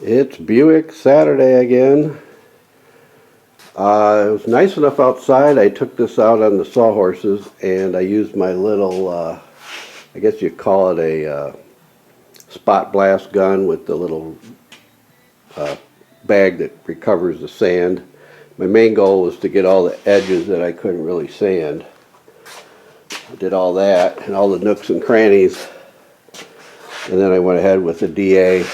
It's Buick Saturday again. It was nice enough outside. I took this out on the sawhorses and I used my little, I guess you'd call it a spot blast gun with the little bag that recovers the sand. My main goal was to get all the edges that I couldn't really sand. I did all that and all the nooks and crannies. And then I went ahead with the DA.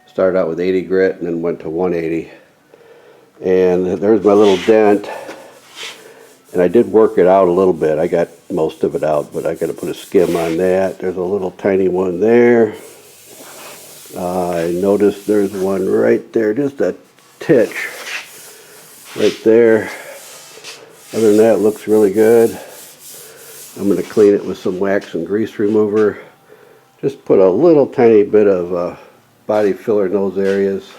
Started out with 80 grit and then went to 180. And there's my little dent. And I did work it out a little bit. I got most of it out, but I got to put a skim on that. There's a little tiny one there. I noticed there's one right there, just a titch right there. Other than that, it looks really good. I'm going to clean it with some wax and grease remover. Just put a little tiny bit of body filler in those areas.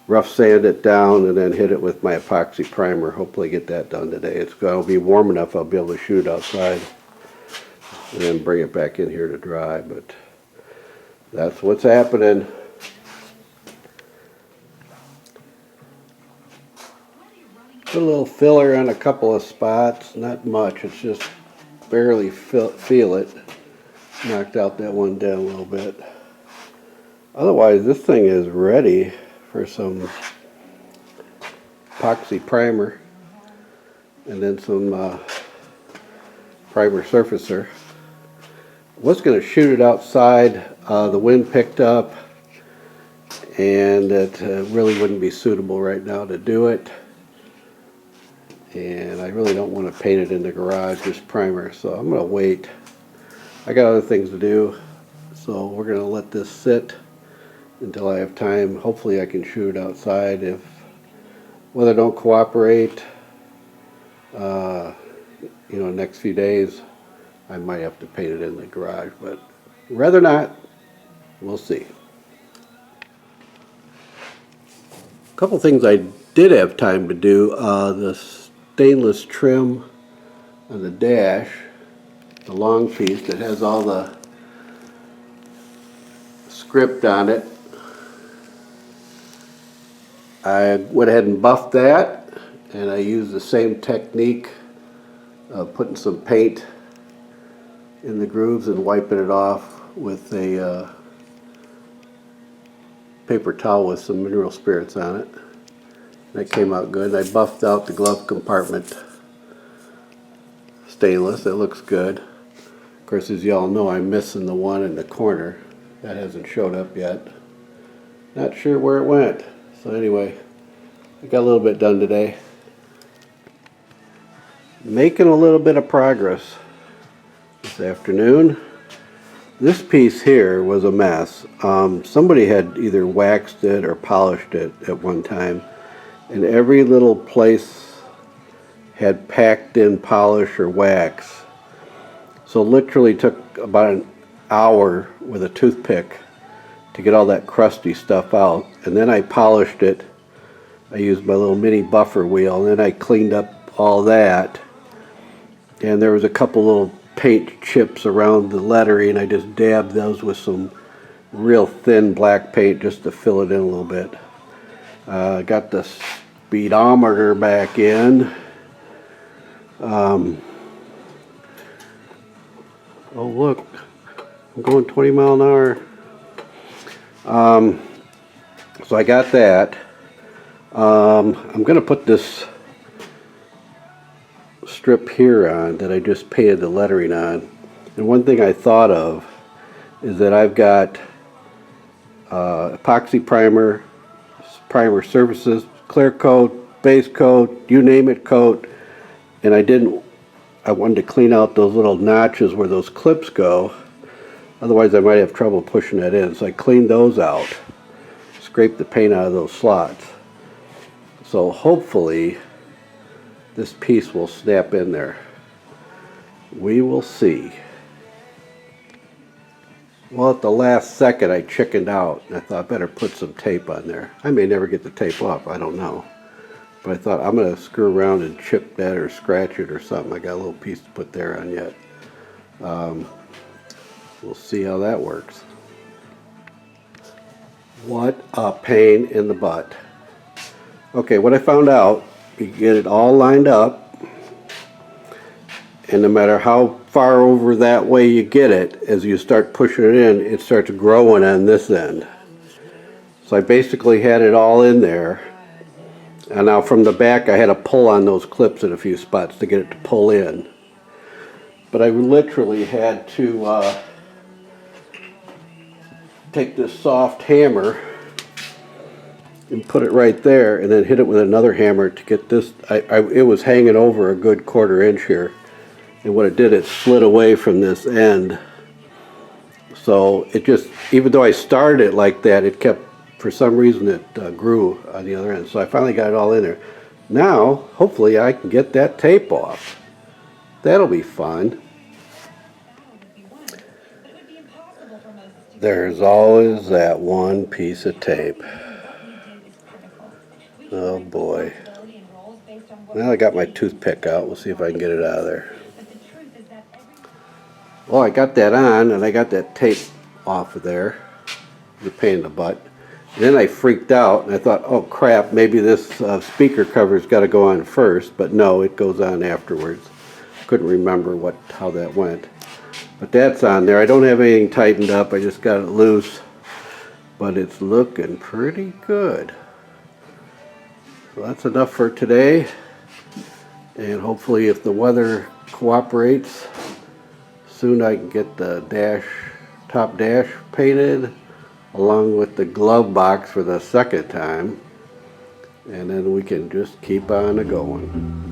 Rough sand it down and then hit it with my epoxy primer. Hopefully get that done today. It's going to be warm enough I'll be able to shoot outside and then bring it back in here to dry. But that's what's happening. Put a little filler on a couple of spots. Not much. It's just barely feel it. Knocked out that one down a little bit. Otherwise, this thing is ready for some epoxy primer and then some primer surfacer. Was going to shoot it outside. The wind picked up and it really wouldn't be suitable right now to do it. And I really don't want to paint it in the garage, just primer, so I'm going to wait. I got other things to do, so we're going to let this sit until I have time. Hopefully I can shoot it outside. If weather don't cooperate, next few days, I might have to paint it in the garage, but rather not. We'll see. A couple things I did have time to do. The stainless trim on the dash, the long piece that has all the script on it. I went ahead and buffed that, and I used the same technique of putting some paint in the grooves and wiping it off with a paper towel with some mineral spirits on it. That came out good. I buffed out the glove compartment stainless. It looks good. Of course, as you all know, I'm missing the one in the corner. That hasn't showed up yet. Not sure where it went. So anyway, I got a little bit done today. Making a little bit of progress this afternoon. This piece here was a mess. Somebody had either waxed it or polished it at one time, and every little place had packed in polish or wax. So literally took about an hour with a toothpick to get all that crusty stuff out. And then I polished it. I used my little mini buffer wheel, and then I cleaned up all that. And there was a couple little paint chips around the lettering. I just dabbed those with some real thin black paint just to fill it in a little bit. Got the speedometer back in. Oh look, I'm going 20 mile an hour. So I got that. I'm going to put this strip here on that I just painted the lettering on. And one thing I thought of is that I've got epoxy primer, primer surfaces, clear coat, base coat, you name it coat, and I wanted to clean out those little notches where those clips go. Otherwise I might have trouble pushing that in. So I cleaned those out, scraped the paint out of those slots. So hopefully this piece will snap in there. We will see. Well, at the last second I chickened out and I thought I better put some tape on there. I may never get the tape off, I don't know. But I thought I'm going to screw around and chip that or scratch it or something. I got a little piece to put there on yet. We'll see how that works. What a pain in the butt. Okay, what I found out, you get it all lined up, and no matter how far over that way you get it, as you start pushing it in, it starts growing on this end. So I basically had it all in there, and now from the back I had to pull on those clips in a few spots to get it to pull in. But I literally had to take this soft hammer and put it right there, and then hit it with another hammer to get this. It was hanging over a good 1/4 inch here, and what it did, it slid away from this end. So it just, even though I started it like that, it kept, for some reason it grew on the other end. So I finally got it all in there. Now, hopefully I can get that tape off. That'll be fun. There's always that one piece of tape. Oh boy. Now I got my toothpick out. We'll see if I can get it out of there. Well, I got that on, and I got that tape off of there. The pain in the butt. And then I freaked out, and I thought, oh crap, maybe this speaker cover's got to go on first. But no, it goes on afterwards. Couldn't remember how that went. But that's on there. I don't have anything tightened up. I just got it loose. But it's looking pretty good. So that's enough for today. And hopefully if the weather cooperates, soon I can get the top dash painted along with the glove box for the second time. And then we can just keep on going.